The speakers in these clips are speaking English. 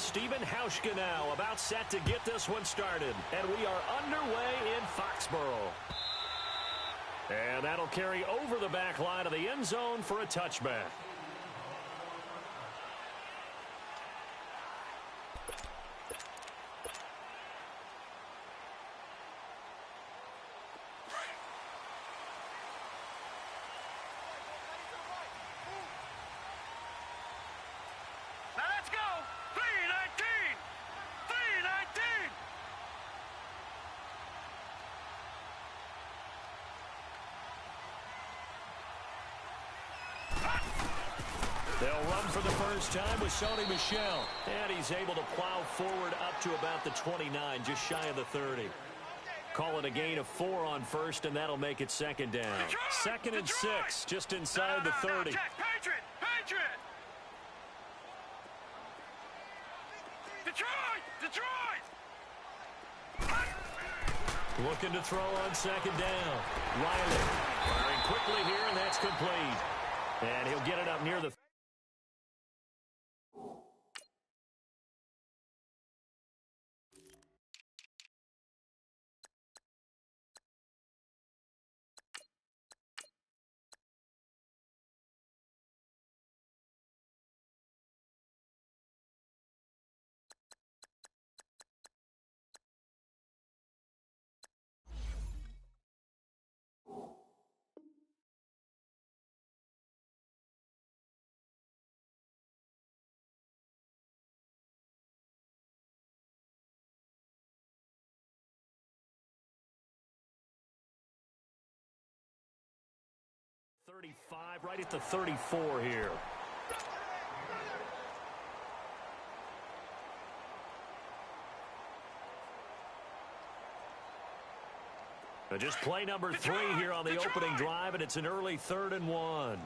Stephen Hauschka now about set to get this one started. And we are underway in Foxborough. And that'll carry over the back line of the end zone for a touchback. They'll run for the first time with Sony Michel. And he's able to plow forward up to about the 29, just shy of the 30. Call it a gain of 4 on first, and that'll make it second down. Second and 6, just inside the 30. Patriot! Detroit! Looking to throw on second down. Riley firing quickly here, and that's complete. And he'll get it up near the... right at the 34 here. Just play number 3 here on the opening drive, and it's an early 3rd and 1.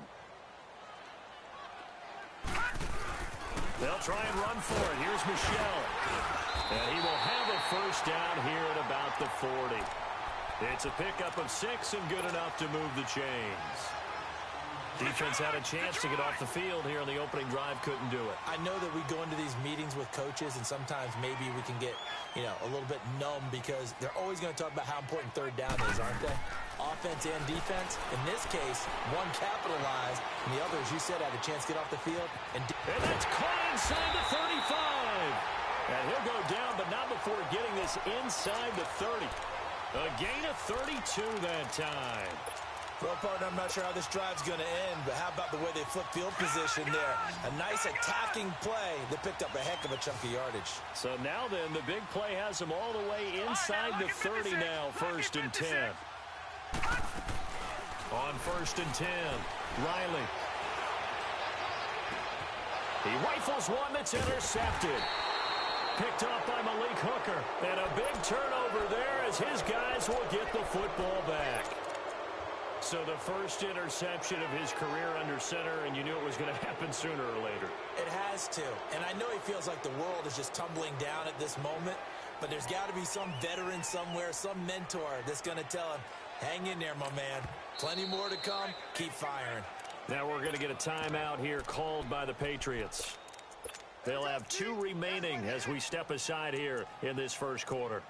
They'll try and run for it. Here's Michel. And he will have a first down here at about the 40. It's a pickup of 6 and good enough to move the chains. Defense had a chance to get off the field here on the opening drive, couldn't do it. I know that we go into these meetings with coaches, and sometimes maybe we can get, a little bit numb because they're always going to talk about how important third down is, aren't they? Offense and defense. In this case, one capitalized, and the other, as you said, had a chance to get off the field. And that's caught inside the 35. And he'll go down, but not before getting this inside the 30. A gain of 32 that time. Well, partner, I'm not sure how this drive's going to end, but how about the way they flip field position there? A nice attacking play that picked up a heck of a chunk of yardage. So now then, the big play has them all the way inside the 30 now, 1st and 10. On 1st and 10, Riley. He rifles one that's intercepted. Picked off by Malik Hooker. And a big turnover there as his guys will get the football back. So the first interception of his career under center, and you knew it was going to happen sooner or later. It has to. And I know he feels like the world is just tumbling down at this moment, but there's got to be some veteran somewhere, some mentor that's going to tell him, hang in there, my man. Plenty more to come. Keep firing. Now we're going to get a timeout here called by the Patriots. They'll have 2 remaining as we step aside here in this first quarter.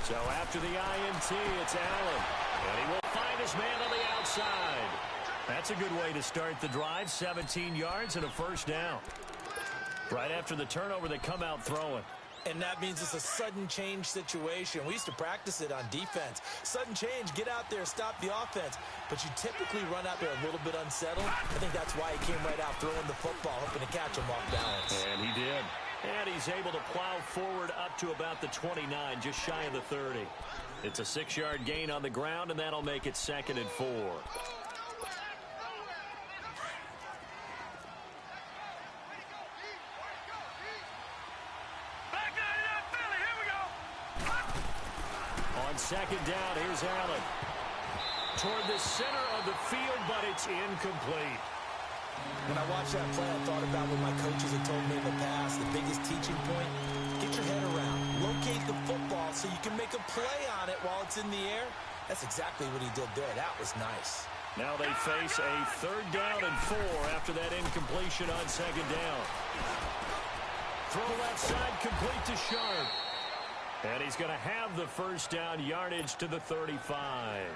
So after the INT, it's Allen. And he will find his man on the outside. That's a good way to start the drive. 17 yards and a first down. Right after the turnover, they come out throwing. And that means it's a sudden change situation. We used to practice it on defense. Sudden change, get out there, stop the offense. But you typically run out there a little bit unsettled. I think that's why he came right out throwing the football, hoping to catch him off balance. And he did. And he's able to plow forward up to about the 29, just shy of the 30. It's a 6-yard gain on the ground, and that'll make it 2nd and 4. On 2nd down, here's Allen. Toward the center of the field, but it's incomplete. When I watched that play, I thought about what my coaches had told me in the past. The biggest teaching point, get your head around. Locate the football so you can make a play on it while it's in the air. That's exactly what he did there. That was nice. Now they face a 3rd down and 4 after that incompletion on 2nd down. Throw left side complete to Sharp. And he's going to have the 1st down yardage to the 35.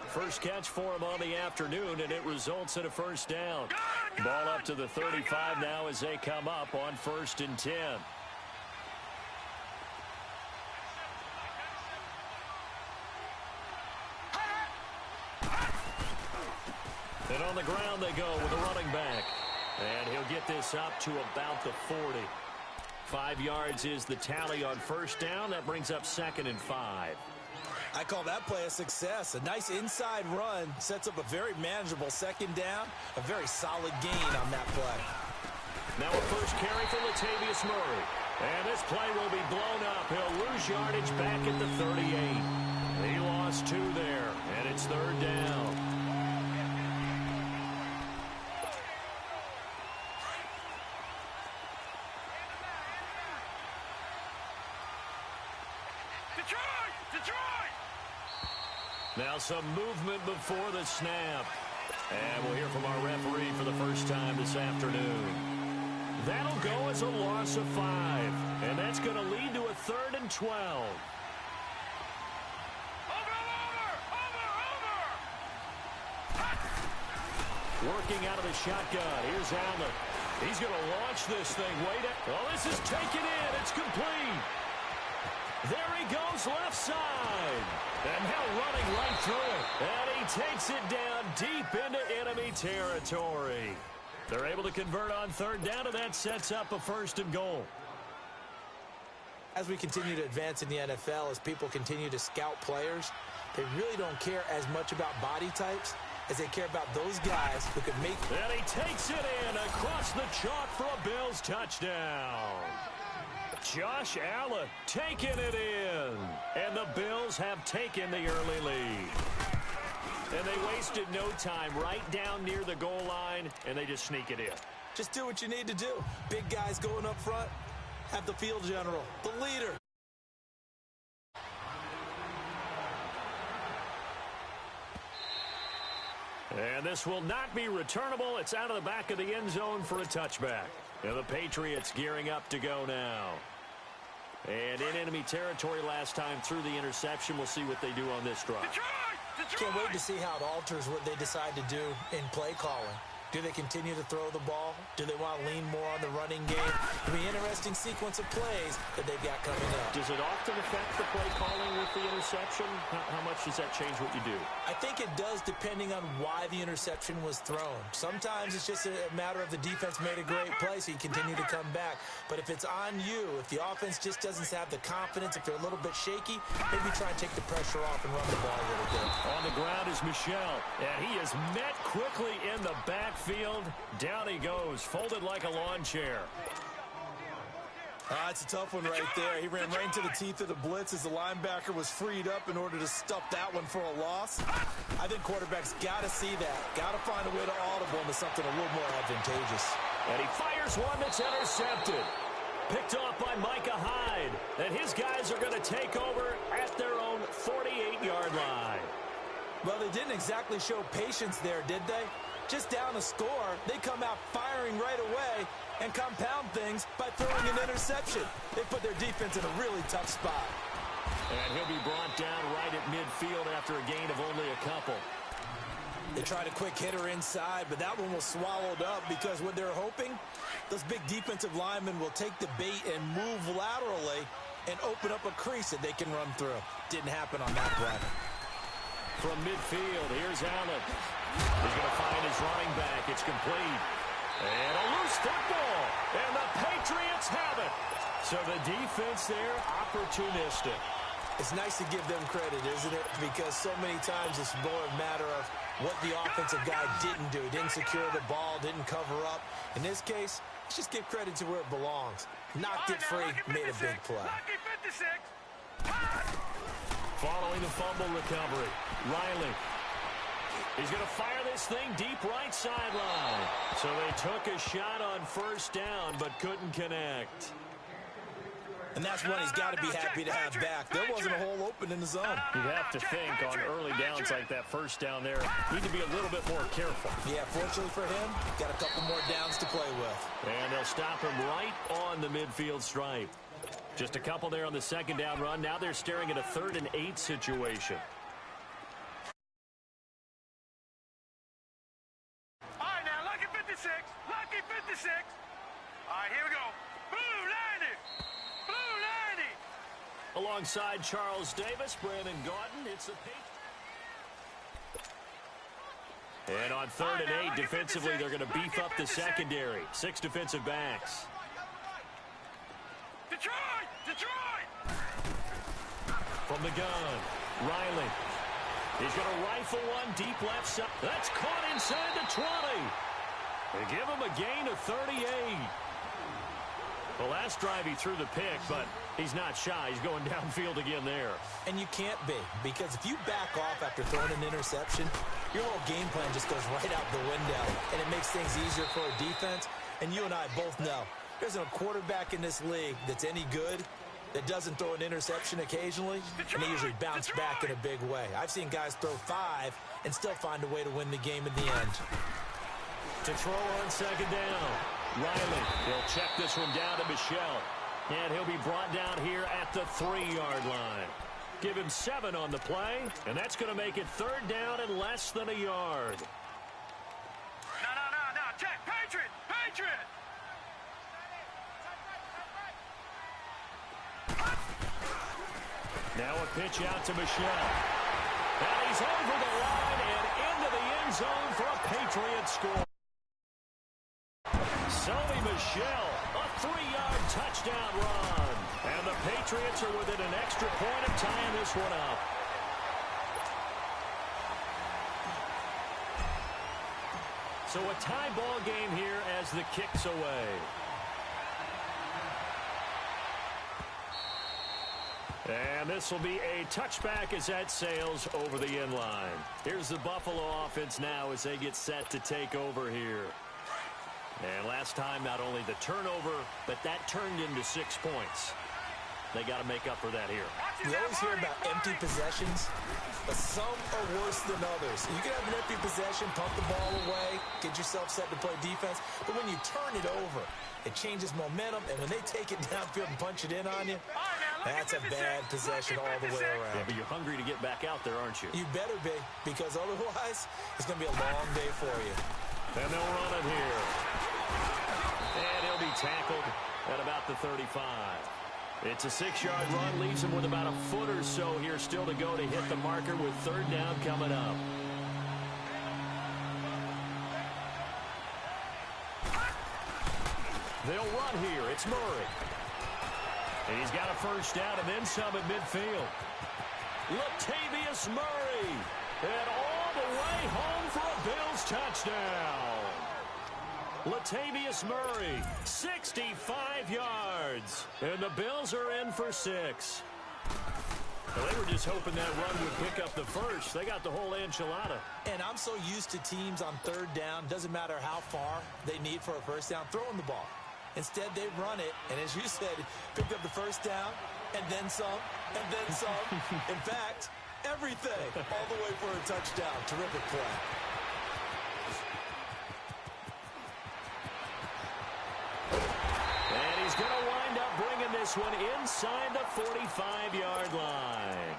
First catch for him on the afternoon, and it results in a 1st down. Ball up to the 35 now as they come up on 1st and 10. And on the ground they go with a running back. And he'll get this up to about the 40. 5 yards is the tally on 1st down. That brings up 2nd and 5. I call that play a success. A nice inside run sets up a very manageable 2nd down. A very solid gain on that play. Now a first carry for Latavius Murray. And this play will be blown up. He'll lose yardage back at the 38. He lost 2 there, and it's 3rd down. Now some movement before the snap. And we'll hear from our referee for the first time this afternoon. That'll go as a loss of 5. And that's going to lead to a 3rd and 12. Working out of the shotgun. Here's Allen. He's going to launch this thing. Wait. Oh, this is taken in. It's complete. There he goes left side. And now running right through it. And he takes it down deep into enemy territory. They're able to convert on 3rd down, and that sets up a 1st and goal. As we continue to advance in the NFL, as people continue to scout players, they really don't care as much about body types as they care about those guys who can make... And he takes it in across the chalk for a Bills touchdown. Josh Allen taking it in. And the Bills have taken the early lead. And they wasted no time right down near the goal line, and they just sneak it in. Just do what you need to do. Big guys going up front. Have the field general, the leader. And this will not be returnable. It's out of the back of the end zone for a touchback. And the Patriots gearing up to go now. And in enemy territory last time through the interception. We'll see what they do on this drive. Can't wait to see how it alters what they decide to do in play calling. Do they continue to throw the ball? Do they want to lean more on the running game? It'll be an interesting sequence of plays that they've got coming up. Does it often affect the play calling with the interception? How much does that change what you do? I think it does depending on why the interception was thrown. Sometimes it's just a matter of the defense made a great play, so you continue to come back. But if it's on you, if the offense just doesn't have the confidence, if they're a little bit shaky, maybe try and take the pressure off and run the ball a little bit. On the ground is Michel, and he is met quickly in the backfield. Down he goes, folded like a lawn chair. It's a tough one right there. He ran right into the teeth of the blitz as the linebacker was freed up in order to stuff that one for a loss. I think quarterbacks got to see that. Got to find a way to audible into something a little more advantageous. And he fires one that's intercepted. Picked off by Micah Hyde. And his guys are going to take over at their own 48-yard line. Well, they didn't exactly show patience there, did they? Just down a score, they come out firing right away and compound things by throwing an interception. They put their defense in a really tough spot. And he'll be brought down right at midfield after a gain of only a couple. They tried a quick hitter inside, but that one was swallowed up because what they're hoping, those big defensive linemen will take the bait and move laterally and open up a crease that they can run through. Didn't happen on that play. From midfield, here's Allen. He's going to find his running back. It's complete. And a loose football. And the Patriots have it. So the defense there, opportunistic. It's nice to give them credit, isn't it? Because so many times it's more a matter of what the offensive guy didn't do. Didn't secure the ball, didn't cover up. In this case, let's just give credit to where it belongs. Knocked it free, made a big play. Following the fumble recovery, Riley. He's going to fire this thing deep right sideline. So they took a shot on first down, but couldn't connect. And that's one he's got to be happy to have back. There wasn't a hole open in the zone. You'd have to think on early downs like that first down there, need to be a little bit more careful. Yeah, fortunately for him, got a couple more downs to play with. And they'll stop him right on the midfield stripe. Just a couple there on the second down run. Now they're staring at a 3rd and 8 situation. All right, now, lucky 56. Lucky 56. All right, here we go. Blue 90. Blue 90. Alongside Charles Davis, Brandon Gotw, it's the And on 3rd and 8, defensively, they're going to beef up the secondary. 6 defensive backs. Detroit! Detroit! From the gun, Riley. He's going to rifle one deep left side. That's caught inside the 20. They give him a gain of 38. The last drive he threw the pick, but he's not shy. He's going downfield again there. And you can't be, because if you back off after throwing an interception, your whole game plan just goes right out the window, and it makes things easier for a defense. And you and I both know there's a quarterback in this league that's any good that doesn't throw an interception occasionally, and they usually bounce back in a big way. I've seen guys throw 5 and still find a way to win the game in the end. To throw on second down, Riley. He'll check this one down to Michelle, and he'll be brought down here at the 3-yard line. Give him 7 on the play, and that's going to make it 3rd down and less than a yard. No. Check. Patriot! Patriot! Now a pitch out to Michelle. And he's over the line and into the end zone for a Patriot score. Sony Michelle, a 3-yard touchdown run. And the Patriots are within an extra point of tying this one up. So a tie ball game here as the kick's away. And this will be a touchback as that sails over the end line. Here's the Buffalo offense now as they get set to take over here. And last time, not only the turnover, but that turned into 6 points. They got to make up for that here. We always hear about empty possessions, but some are worse than others. You can have an empty possession, pump the ball away, get yourself set to play defense, but when you turn it over, it changes momentum, and when they take it downfield and punch it in on you, that's a bad possession all the way around. Yeah, but you're hungry to get back out there, aren't you? You better be, because otherwise, it's going to be a long day for you. And they'll run it here. And he'll be tackled at about the 35. It's a 6-yard run, leaves him with about a foot or so here still to go to hit the marker with 3rd down coming up. They'll run here. It's Murray. And he's got a first down and then some at midfield. Latavius Murray. And all the way home for a Bills touchdown. Latavius Murray, 65 yards. And the Bills are in for 6. Well, they were just hoping that run would pick up the first. They got the whole enchilada. And I'm so used to teams on 3rd down, doesn't matter how far they need for a first down, throwing the ball. Instead, they run it, and as you said, picked up the first down, and then some, and then some. In fact, everything, all the way for a touchdown. Terrific play. And he's going to wind up bringing this one inside the 45-yard line.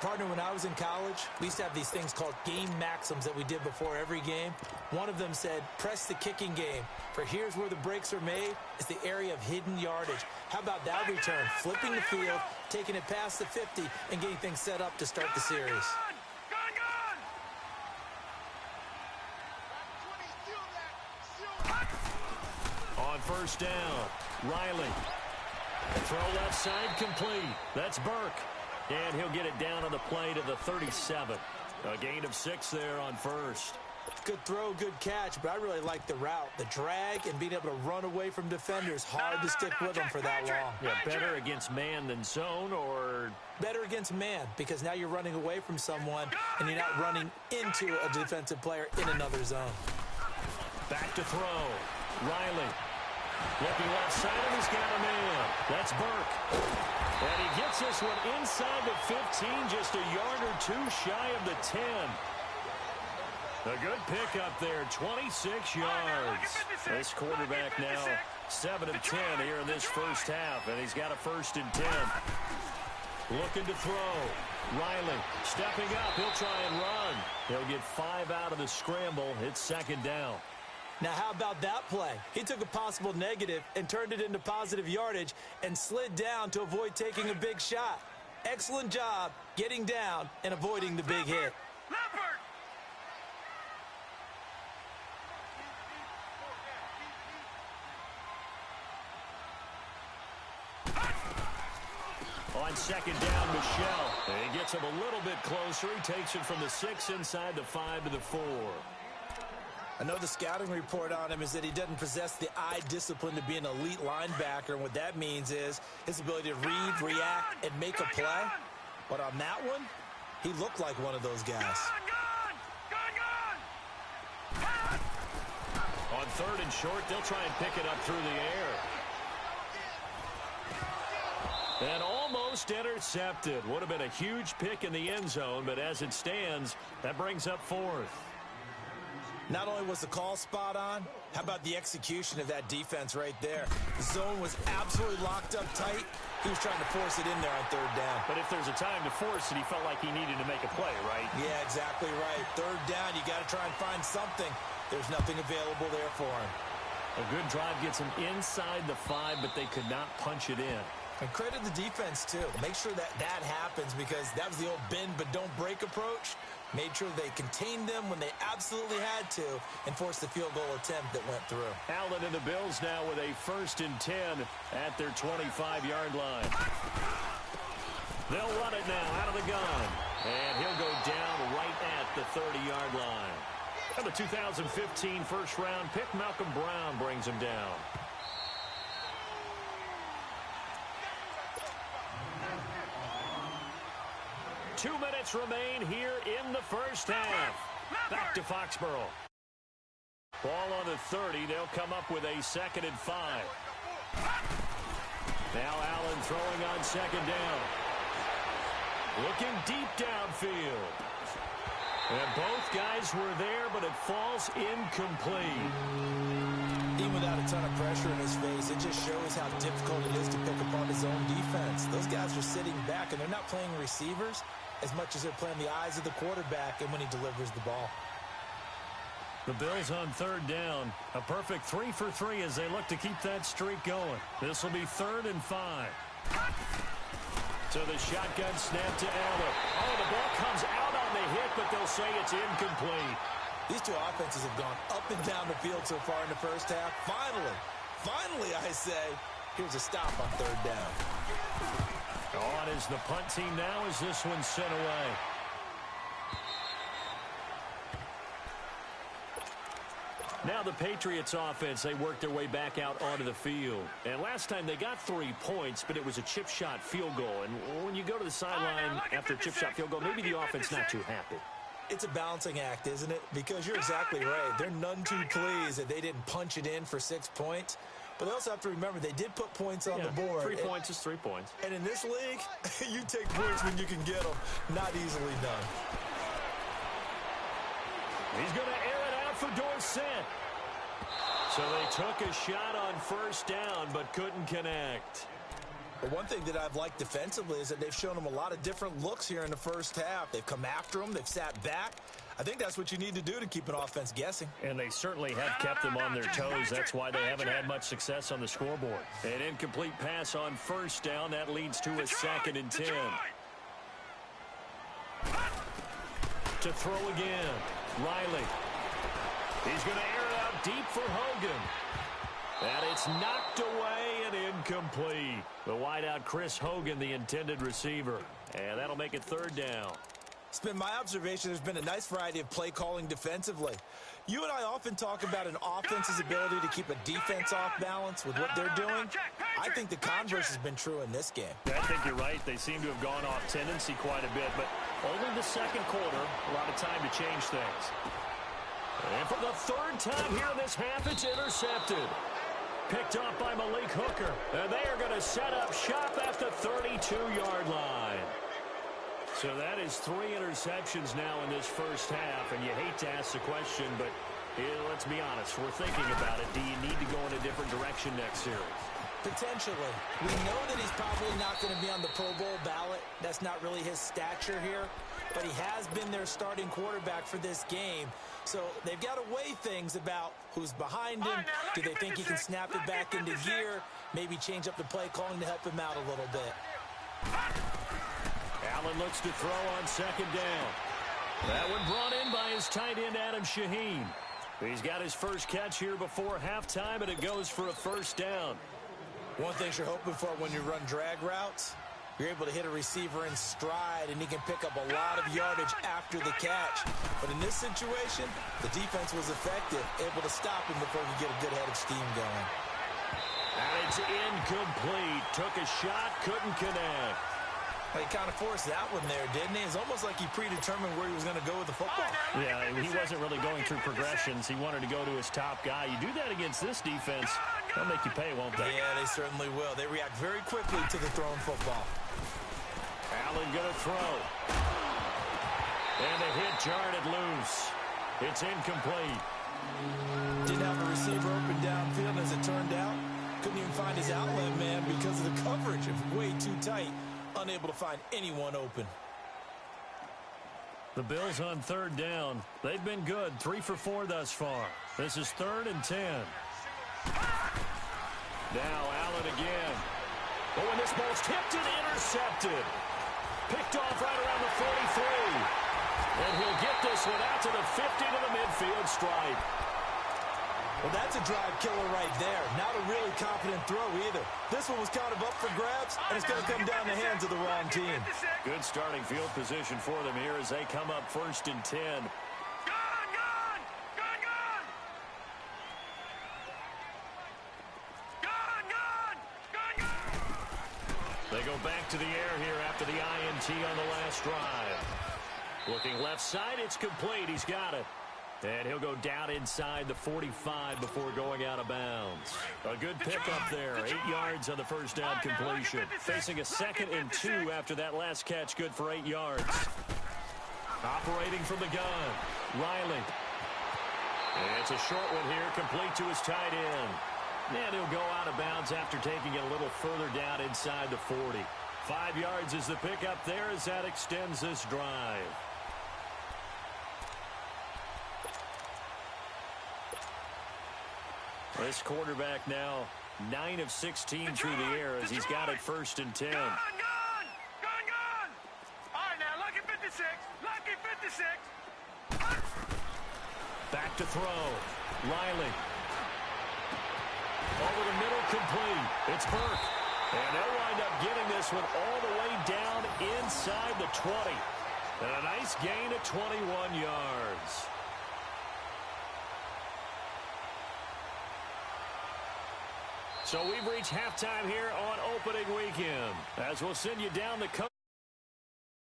Partner, when I was in college, we used to have these things called game maxims that we did before every game. One of them said, press the kicking game. For here's where the breaks are made. It's the area of hidden yardage. How about that return? Flipping the field, taking it past the 50, and getting things set up to start the series. On first down, Riley. Throw left side complete. That's Burke. And he'll get it down on the play to the 37. A gain of 6 there on first. Good throw, good catch, but I really like the route. The drag and being able to run away from defenders, hard to stick with them for that long. Yeah, better against man than zone, or better against man, because now you're running away from someone and you're not running into a defensive player in another zone. Back to throw. Riley. Looking left side, and he's got a man. That's Burke. And he gets this one inside the 15, just a yard or two shy of the 10. A good pickup there, 26 yards. This quarterback now 7 of 10 here in this first half, and he's got a 1st and 10. Looking to throw. Riley stepping up. He'll try and run. He'll get 5 out of the scramble. It's 2nd down. Now, how about that play? He took a possible negative and turned it into positive yardage and slid down to avoid taking a big shot. Excellent job getting down and avoiding the big hit. On 2nd down, Michelle. He gets him a little bit closer. He takes it from the 6 inside the 5 to the 4. I know the scouting report on him is that he doesn't possess the eye discipline to be an elite linebacker, and what that means is his ability to read, react, and make a play. But on that one, he looked like one of those guys. On 3rd and short, they'll try and pick it up through the air. And almost intercepted. Would have been a huge pick in the end zone, but as it stands, that brings up 4th. Not only was the call spot on, how about the execution of that defense right there? The zone was absolutely locked up tight. He was trying to force it in there on 3rd down. But if there's a time to force it, he felt like he needed to make a play, right? Yeah, exactly right. 3rd down, you got to try and find something. There's nothing available there for him. A good drive gets him inside the 5, but they could not punch it in. And credit the defense, too. Make sure that happens, because that was the old bend but don't break approach. Made sure they contained them when they absolutely had to and forced the field goal attempt that went through. Allen and the Bills now with a 1st and 10 at their 25-yard line. They'll run it now out of the gun. And he'll go down right at the 30-yard line. And the 2015 first-round pick, Malcolm Brown, brings him down. Two minutes remain here in the first half. Back to Foxborough. Ball on the 30. They'll come up with a 2nd and 5. Now Allen throwing on 2nd down. Looking deep downfield. And both guys were there, but it falls incomplete. Even without a ton of pressure in his face, it just shows how difficult it is to pick apart his own defense. Those guys are sitting back, and they're not playing receivers as much as they're playing the eyes of the quarterback and when he delivers the ball. The Bills on 3rd down. A perfect 3 for 3 as they look to keep that streak going. This will be 3rd and 5. So the shotgun snap to Allen. Oh, the ball comes out on the hit, but they'll say it's incomplete. These two offenses have gone up and down the field so far in the first half. Finally, I say, here's a stop on 3rd down. On is the punt team now as this one's sent away. Now the Patriots offense, they worked their way back out onto the field. And last time they got 3 points, but it was a chip shot field goal. And when you go to the sideline after a chip shot field goal, maybe the offense not too happy. It's a balancing act, isn't it? Because you're exactly right. They're none too pleased that they didn't punch it in for 6 points. But they also have to remember they did put points on the board. 3 points is 3 points. And in this league, you take points when you can get them. Not easily done. He's going to air it out for Dorsett. So they took a shot on 1st down, but couldn't connect. But one thing that I've liked defensively is that they've shown them a lot of different looks here in the first half. They've come after them. They've sat back. I think that's what you need to do to keep an offense guessing. And they certainly have kept them on their toes. That's why they haven't had much success on the scoreboard. An incomplete pass on 1st down. That leads to a 2nd and 10. To throw again. Riley. He's going to air it out deep for Hogan. And it's knocked away and incomplete. The wideout Chris Hogan, the intended receiver. And that'll make it 3rd down. It's been my observation there's been a nice variety of play calling defensively. You and I often talk about an offense's ability to keep a defense off balance with what they're doing. I think the converse has been true in this game. I think you're right. They seem to have gone off tendency quite a bit, but only the second quarter, a lot of time to change things. And for the third time here in this half, it's intercepted. Picked off by Malik Hooker. And they are going to set up shop at the 32-yard line. So that is 3 interceptions now in this first half, and you hate to ask the question, but let's be honest, we're thinking about it. Do you need to go in a different direction next series? Potentially. We know that he's probably not going to be on the Pro Bowl ballot. That's not really his stature here, but he has been their starting quarterback for this game. So they've got to weigh things about who's behind him. Do they think he can snap it back into gear? Maybe change up the play calling to help him out a little bit. Allen looks to throw on second down. That one brought in by his tight end, Adam Shaheen. He's got his first catch here before halftime, and it goes for a first down. One thing you're hoping for when you run drag routes, you're able to hit a receiver in stride, and he can pick up a lot of yardage after the catch. But in this situation, the defense was effective, able to stop him before he could get a good head of steam going. And it's incomplete. Took a shot, couldn't connect. He kind of forced that one there, didn't he? It's almost like he predetermined where he was going to go with the football. Yeah, he wasn't really going through progressions. He wanted to go to his top guy. You do that against this defense, they'll make you pay, won't they? Yeah, they certainly will. They react very quickly to the thrown football. Allen going to throw. And the hit jarred it loose. It's incomplete. Didn't have a receiver open downfield, as it turned out. Couldn't even find his outlet man because of the coverage. It was way too tight. Unable to find anyone open. The Bills on third down. They've been good. 3 for 4 thus far. This is 3rd and 10. Now Allen again. Oh, and this ball's tipped and intercepted. Picked off right around the 43. And he'll get this one out to the 50 to the midfield stripe. Well, that's a drive killer right there. Not a really confident throw either. This one was kind of up for grabs, and it's going to come down the hands of the wrong team. Good starting field position for them here as they come up 1st and 10. They go back to the air here after the INT on the last drive. Looking left side, it's complete. He's got it. And he'll go down inside the 45 before going out of bounds. A good pickup there. 8 yards on the first down completion. Facing a 2nd and 2 after that last catch. Good for 8 yards. Operating from the gun. Riley. And it's a short one here, complete to his tight end. And he'll go out of bounds after taking it a little further down inside the 40. 5 yards is the pickup there as that extends this drive. This quarterback now 9 of 16 through the air as he's got it 1st and 10. Gun! All right, now, lucky 56. Lucky 56. Back to throw. Riley. Over the middle, complete. It's Burke. And they'll wind up getting this one all the way down inside the 20. And a nice gain of 21 yards. So we've reached halftime here on opening weekend. As we'll send you down the coach.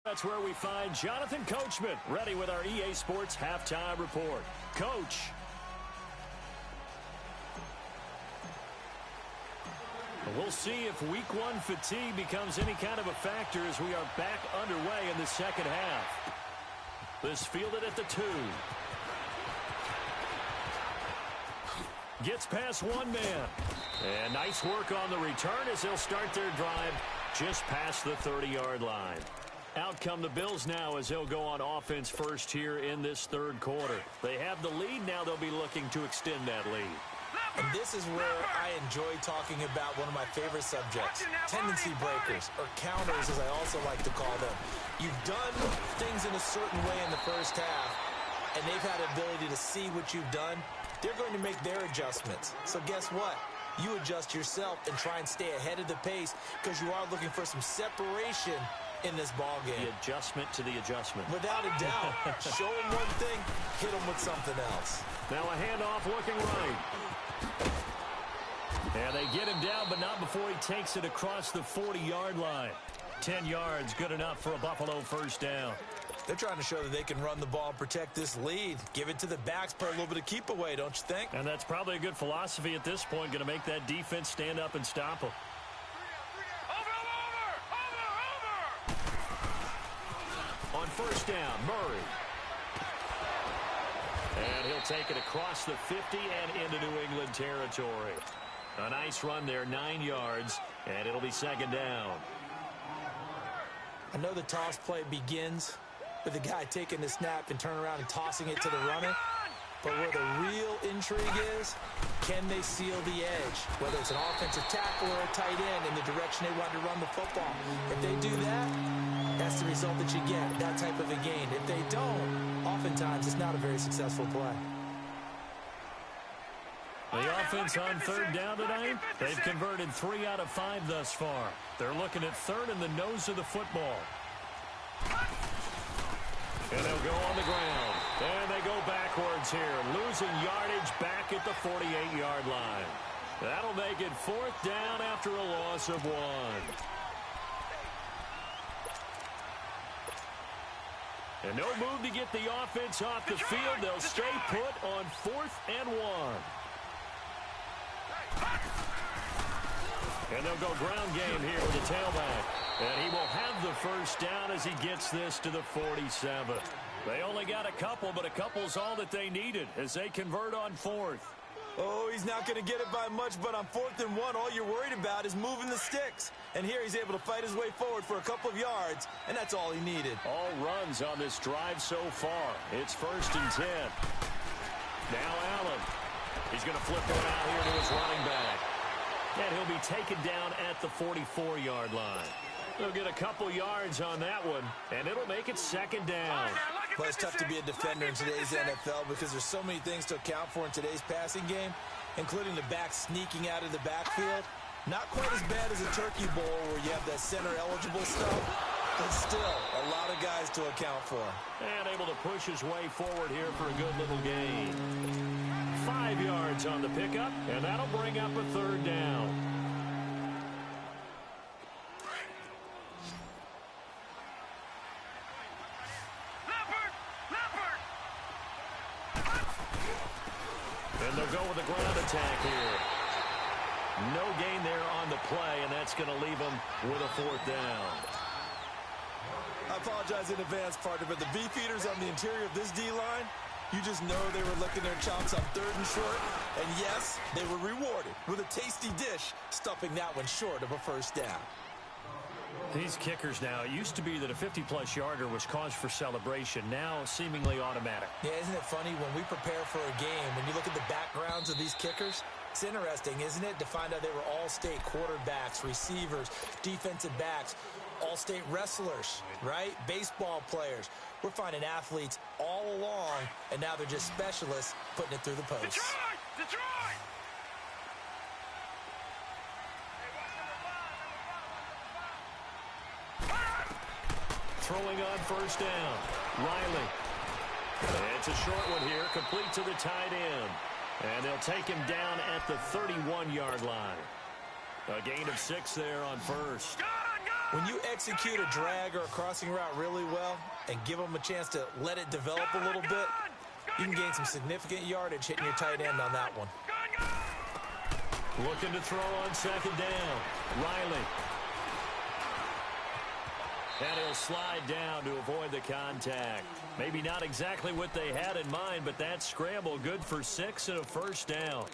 That's where we find Jonathan Coachman ready with our EA Sports halftime report. Coach. We'll see if week 1 fatigue becomes any kind of a factor as we are back underway in the second half. This fielded at the 2. Gets past one man. And nice work on the return as they'll start their drive just past the 30-yard line. Out come the Bills now as they'll go on offense first here in this third quarter. They have the lead. Now they'll be looking to extend that lead. And this is where I enjoy talking about one of my favorite subjects, tendency breakers, or counters as I also like to call them. You've done things in a certain way in the first half, and they've had the ability to see what you've done. They're going to make their adjustments. So guess what? You adjust yourself and try and stay ahead of the pace because you are looking for some separation in this ball game. The adjustment to the adjustment. Without a doubt. Show him one thing, hit him with something else. Now a handoff looking right. And they get him down, but not before he takes it across the 40-yard line. 10 yards, good enough for a Buffalo first down. They're trying to show that they can run the ball and protect this lead. Give it to the backs, put a little bit of keep away, don't you think? And that's probably a good philosophy at this point, going to make that defense stand up and stop them. On first down, Murray. And he'll take it across the 50 and into New England territory. A nice run there, 9 yards, and it'll be second down. I know the toss play begins with the guy taking the snap and turning around and tossing it to the runner. But where the real intrigue is, can they seal the edge? Whether it's an offensive tackle or a tight end in the direction they want to run the football. If they do that, that's the result that you get, that type of a gain. If they don't, oftentimes it's not a very successful play. The offense on third down tonight, they've converted 3 out of 5 thus far. They're looking at third in the nose of the football. And they'll go on the ground. And they go backwards here, losing yardage back at the 48-yard line. That'll make it fourth down after a loss of 1. And no move to get the offense off the field. They'll stay put on 4th and 1. And they'll go ground game here with the tailback. And he will have the first down as he gets this to the 47. They only got a couple, but a couple's all that they needed as they convert on 4th. Oh, he's not going to get it by much, but on 4th and 1, all you're worried about is moving the sticks. And here he's able to fight his way forward for a couple of yards, and that's all he needed. All runs on this drive so far. It's 1st and 10. Now Allen. He's going to flip one out here to his running back. And he'll be taken down at the 44-yard line. They'll get a couple yards on that one, and it'll make it 2nd down. Well, it's tough to be a defender in today's NFL because there's so many things to account for in today's passing game, including the back sneaking out of the backfield. Not quite as bad as a turkey bowl where you have that center-eligible stuff, but still a lot of guys to account for. And able to push his way forward here for a good little gain. 5 yards on the pickup, and that'll bring up a 3rd down. And they'll go with a ground attack here. No gain there on the play, and that's going to leave them with a 4th down. I apologize in advance, partner, but the beefeaters on the interior of this D-line, you just know they were licking their chops on 3rd and short. And yes, they were rewarded with a tasty dish, stuffing that one short of a first down. These kickers now, it used to be that a 50-plus yarder was cause for celebration. Now, seemingly automatic. Yeah, isn't it funny when we prepare for a game, when you look at the backgrounds of these kickers, it's interesting, isn't it, to find out they were all-state quarterbacks, receivers, defensive backs, all-state wrestlers, right? Baseball players. We're finding athletes all along, and now they're just specialists putting it through the post. Detroit! Detroit! Throwing on first down. Riley. It's a short one here, complete to the tight end. And they'll take him down at the 31-yard line. A gain of 6 there on first. When you execute a drag or a crossing route really well and give them a chance to let it develop a little bit, you can gain some significant yardage hitting your tight end on that one. Looking to throw on 2nd down. Riley. And he'll slide down to avoid the contact. Maybe not exactly what they had in mind, but that scramble good for 6 and a first down.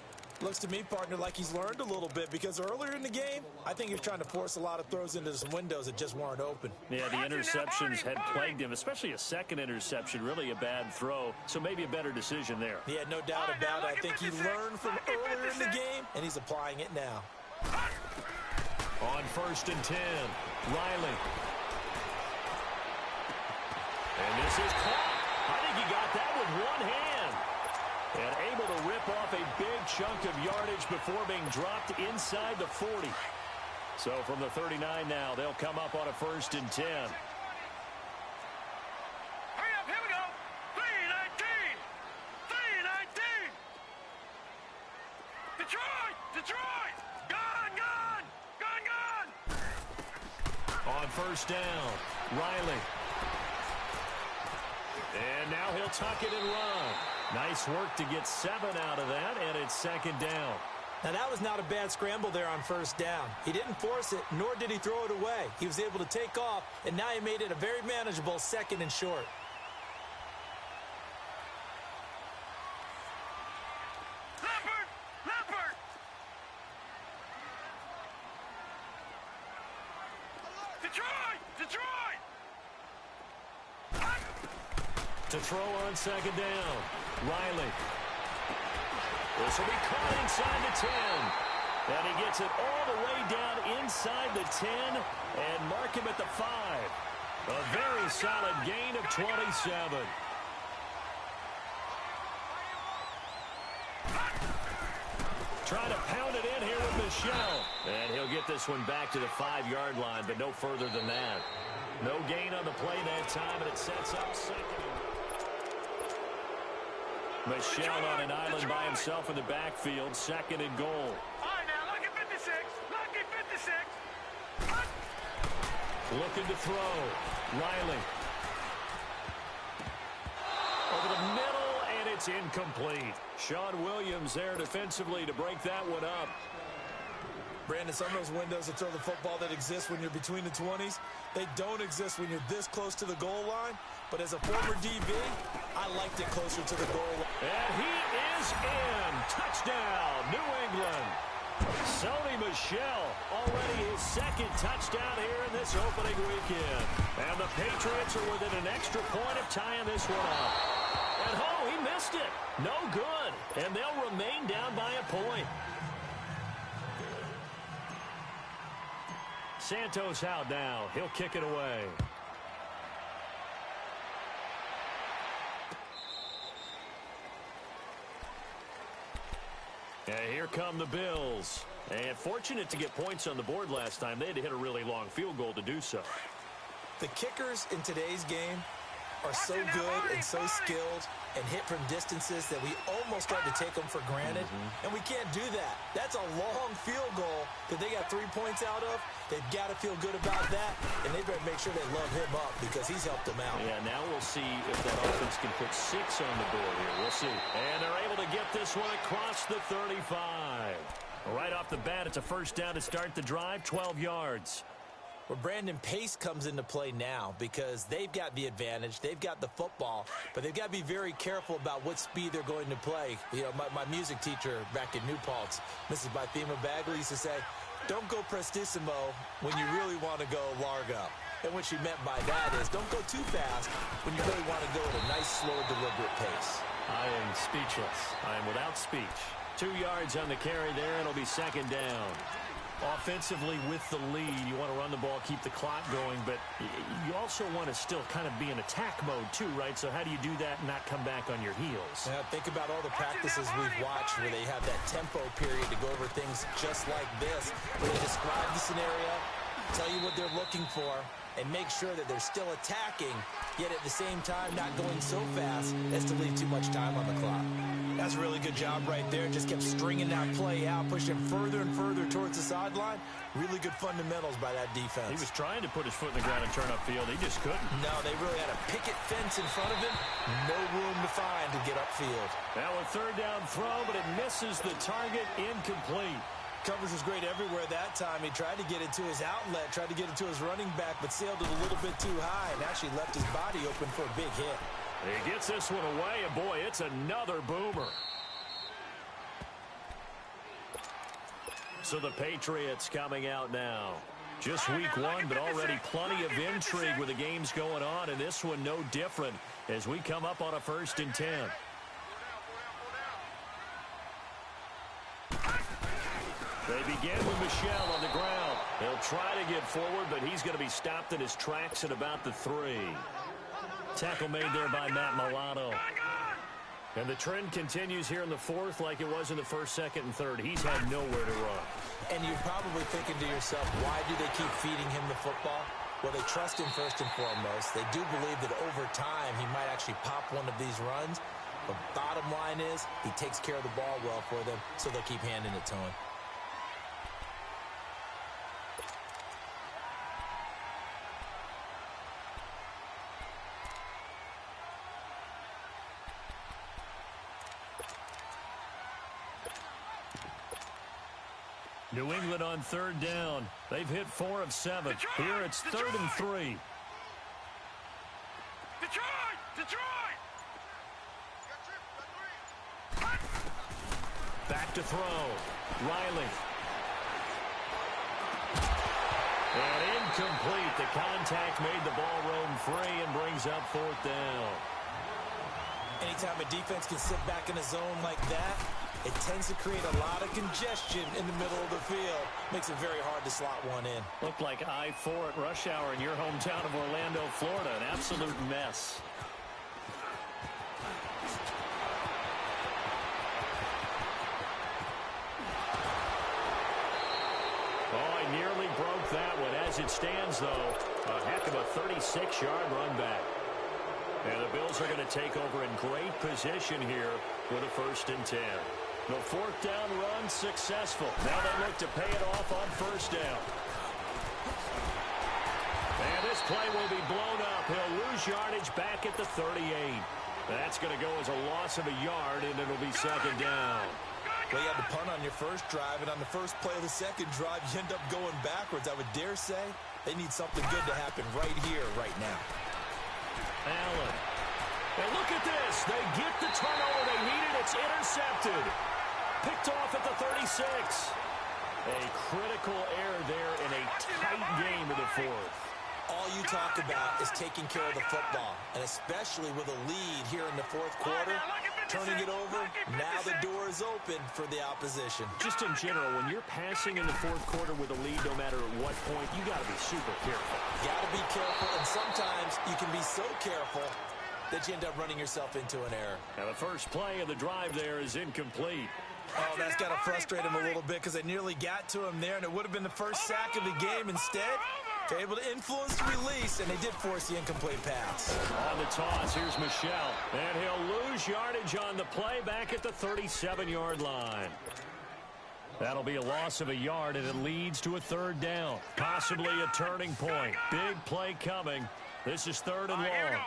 Looks to me, partner, like he's learned a little bit because earlier in the game, I think he was trying to force a lot of throws into some windows that just weren't open. Yeah, the interceptions had plagued him, especially a second interception, really a bad throw, so maybe a better decision there. Yeah, no doubt about it. I think he learned from earlier in the game, and he's applying it now. On 1st and 10, Riley. And this is caught. I think he got that with one hand. And able to rip off a big chunk of yardage before being dropped inside the 40. So from the 39 now, they'll come up on a 1st and 10. Hurry up, here we go. 3-19. 3-19. Detroit! Detroit! Gone! On 1st down, Riley. And now he'll tuck it and run. Nice work to get 7 out of that, and it's 2nd down. Now, that was not a bad scramble there on 1st down. He didn't force it, nor did he throw it away. He was able to take off, and now he made it a very manageable 2nd and short. Leopard! Detroit! To throw on 2nd down, Riley. This will be caught inside the 10. And he gets it all the way down inside the 10 and mark him at the 5. A very solid gain of 27. Trying to pound it in here with Michel. And he'll get this one back to the 5-yard line, but no further than that. No gain on the play that time, and it sets up 2nd. Michel on an island by himself in the backfield, 2nd and goal. All right, now, lucky 56. Lucky 56. Looking to throw. Riley. Over the middle, and it's incomplete. Sean Williams there defensively to break that one up. Brandon, some of those windows to throw the football that exist when you're between the 20s, they don't exist when you're this close to the goal line. But as a former DB, I liked it closer to the goal line. And he is in. Touchdown, New England. Sony Michel, already his 2nd touchdown here in this opening weekend. And the Patriots are within an extra point of tying this one up. And he missed it. No good. And they'll remain down by a point. Santos out now. He'll kick it away. And here come the Bills. And fortunate to get points on the board last time. They had to hit a really long field goal to do so. The kickers in today's game are so good and so skilled and hit from distances that we almost start to take them for granted. And we can't do that. That's a long field goal that they got 3 points out of. They've got to feel good about that, and they better make sure they love him up because he's helped them out. Yeah, now we'll see if that offense can put 6 on the board here. We'll see. And they're able to get this one across the 35. Right off the bat, it's a 1st down to start the drive, 12 yards. Well, Brandon, pace comes into play now because they've got the advantage. They've got the football, but they've got to be very careful about what speed they're going to play. You know, my music teacher back in New Paltz, Mrs. Bythema Bagley, used to say, don't go prestissimo when you really want to go largo. And what she meant by that is don't go too fast when you really want to go at a nice, slow, deliberate pace. I am speechless. I am without speech. 2 yards on the carry there. It'll be 2nd down. Offensively with the lead, you want to run the ball, keep the clock going, but you also want to still kind of be in attack mode too, right? So how do you do that and not come back on your heels? Yeah, think about all the practices we've watched where they have that tempo period to go over things just like this, where they describe the scenario, tell you what they're looking for, and make sure that they're still attacking, yet at the same time not going so fast as to leave too much time on the clock. That's a really good job right there. Just kept stringing that play out, pushing further and further towards the sideline. Really good fundamentals by that defense. He was trying to put his foot in the ground and turn upfield. He just couldn't. No, they really had a picket fence in front of him. No room to find to get upfield. Now a 3rd down throw, but it misses the target, incomplete. Coverage was great everywhere that time. He tried to get it to his outlet, tried to get it to his running back, but sailed it a little bit too high and actually left his body open for a big hit. He gets this one away, and boy, it's another boomer. So the Patriots coming out now. Just week 1, but already plenty of intrigue with the games going on, and this one no different as we come up on a 1st and 10. They begin with Michel on the ground. He'll try to get forward, but he's going to be stopped in his tracks at about the 3. Tackle made there by Matt Milano. And the trend continues here in the fourth like it was in the first, second, and third. He's had nowhere to run. And you're probably thinking to yourself, why do they keep feeding him the football? Well, they trust him first and foremost. They do believe that over time he might actually pop one of these runs. But bottom line is he takes care of the ball well for them, so they'll keep handing it to him. New England on third down. They've hit 4 of 7. Detroit! Here it's Detroit! 3rd and 3. Detroit! Detroit! Back to throw. Riley. And incomplete. The contact made the ball roam free and brings up 4th down. Anytime a defense can sit back in a zone like that, it tends to create a lot of congestion in the middle of the field. Makes it very hard to slot one in. Looked like I-4 at rush hour in your hometown of Orlando, Florida. An absolute mess. Oh, he nearly broke that one. As it stands, though, a heck of a 36-yard run back. And the Bills are going to take over in great position here with a 1st and 10. The 4th down run successful. Now they look to pay it off on 1st down. And this play will be blown up. He'll lose yardage back at the 38. That's going to go as a loss of a yard, and it'll be 2nd down. Well, you had to punt on your first drive, and on the first play of the second drive, you end up going backwards. I would dare say they need something good to happen right here, right now. Allen. And look at this. They get the turnover they needed. It's intercepted. Picked off at the 36. A critical error there in a tight game in the 4th. All you talk about is taking care of the football, and especially with a lead here in the 4th quarter, turning it over, now the door is open for the opposition. Just in general, when you're passing in the 4th quarter with a lead, no matter at what point, you got to be super careful. Got to be careful, and sometimes you can be so careful that you end up running yourself into an error. Now the first play of the drive there is incomplete. Oh, that's got to frustrate him a little bit because they nearly got to him there, and it would have been the first sack of the game. Instead, they're able to influence the release, and they did force the incomplete pass. On the toss, here's Michel. And he'll lose yardage on the play back at the 37-yard line. That'll be a loss of a yard, and it leads to a 3rd down. Possibly a turning point. Big play coming. This is 3rd and long.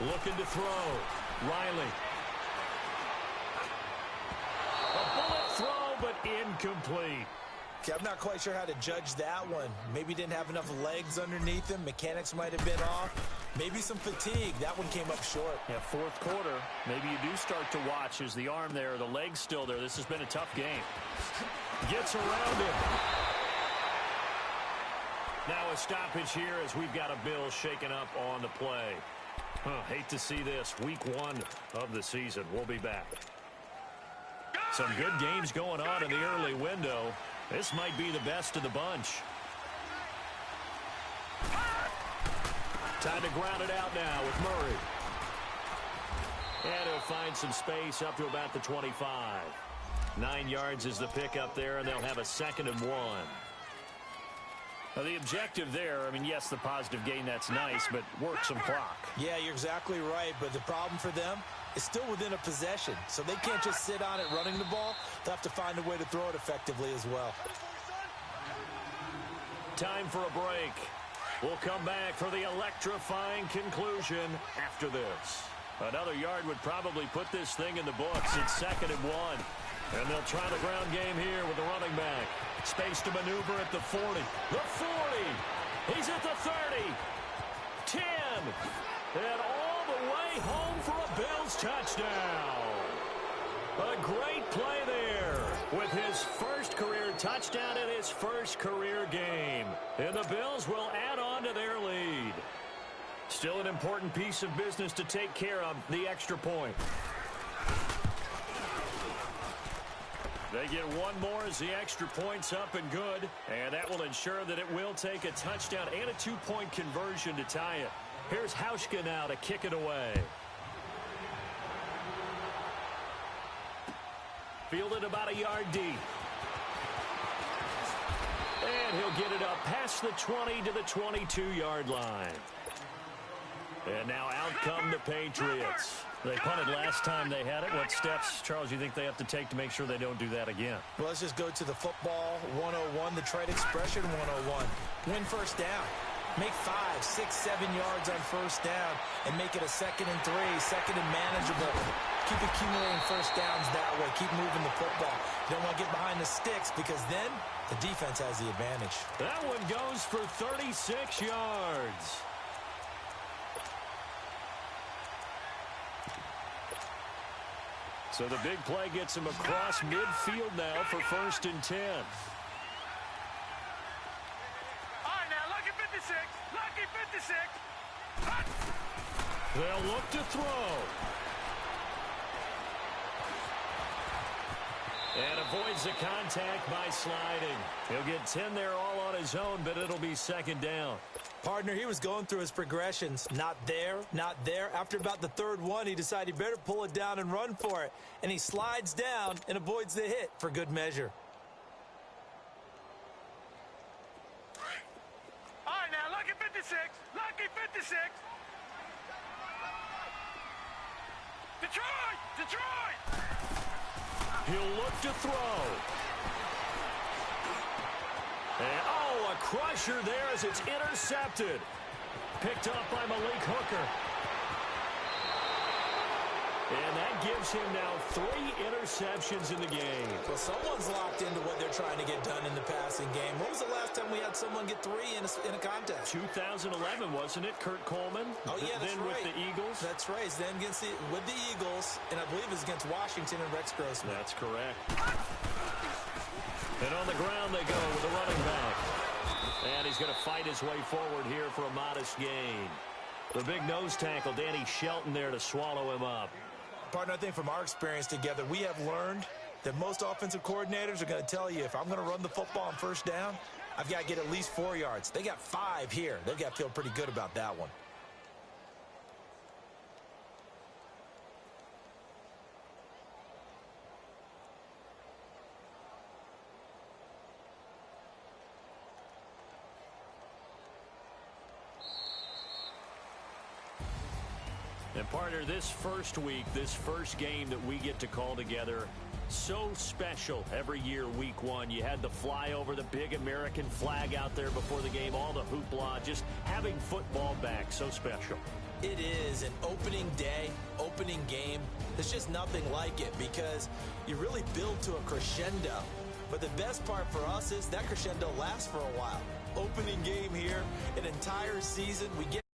Looking to throw. Riley. A bullet throw, but incomplete. Okay, I'm not quite sure how to judge that one. Maybe didn't have enough legs underneath him. Mechanics might have been off. Maybe some fatigue. That one came up short. Yeah, 4th quarter. Maybe you do start to watch as the arm there, the leg's still there. This has been a tough game. Gets around him. Now a stoppage here as we've got a Bill shaken up on the play. Hate to see this. Week 1 of the season. We'll be back. Some good games going on in the early window. This might be the best of the bunch. Time to ground it out now with Murray. And he'll find some space up to about the 25. 9 yards is the pickup there, and they'll have a 2nd and 1. Now, the objective there, I mean, yes, the positive gain, that's nice, but work some clock. Yeah, you're exactly right, but the problem for them is still within a possession, so they can't just sit on it running the ball. They'll have to find a way to throw it effectively as well. Time for a break. We'll come back for the electrifying conclusion after this. Another yard would probably put this thing in the books. It's 2nd and 1. And they'll try the ground game here with the running back. Space to maneuver at the 40. The 40. He's at the 30. 10. And all the way home for a Bills touchdown. A great play there with his first career touchdown in his first career game. And the Bills will add on to their lead. Still an important piece of business to take care of, the extra point. They get one more as the extra point's up and good. And that will ensure that it will take a touchdown and a 2-point conversion to tie it. Here's Hauschka now to kick it away. Fielded about a yard deep. And he'll get it up past the 20 to the 22-yard line. And now out come the Patriots. They punted last time they had it. What steps, Charles, you think they have to take to make sure they don't do that again? Well, let's just go to the football 101, the trade expression 101. Win first down. Make 5, 6, 7 yards on first down and make it a 2nd and 3, 2nd and manageable. Keep accumulating first downs that way. Keep moving the football. You don't want to get behind the sticks because then the defense has the advantage. That one goes for 36 yards. So the big play gets him across midfield now for 1st and 10. Lucky 56. They'll look to throw. And avoids the contact by sliding. He'll get 10 there all on his own, but it'll be 2nd down. Partner, he was going through his progressions. Not there, not there. After about the 3rd one, he decided he better pull it down and run for it. And he slides down and avoids the hit for good measure. Lucky 56. Lucky 56. Detroit! He'll look to throw. And, oh, a crusher there as it's intercepted. Picked up by Malik Hooker. And that gives him now 3 interceptions in the game. Well, someone's locked into what they're trying to get done in the passing game. When was the last time we had someone get 3 in a contest? 2011, wasn't it? Kurt Coleman? Oh, yeah, that's then right. with the Eagles? That's right. Then with the Eagles, and I believe it's against Washington and Rex Grossman. That's correct. And on the ground they go with the running back. And he's going to fight his way forward here for a modest gain. The big nose tackle, Danny Shelton, there to swallow him up. Partner, I think from our experience together, we have learned that most offensive coordinators are going to tell you, if I'm going to run the football on first down, I've got to get at least 4 yards. They got 5 here. They've got to feel pretty good about that one. And partner, this first week, this first game that we get to call together, so special every year, week 1. You had the flyover, the big American flag out there before the game, all the hoopla, just having football back, so special. It is an opening day, opening game. There's just nothing like it because you really build to a crescendo. But the best part for us is that crescendo lasts for a while. Opening game here, an entire season, we get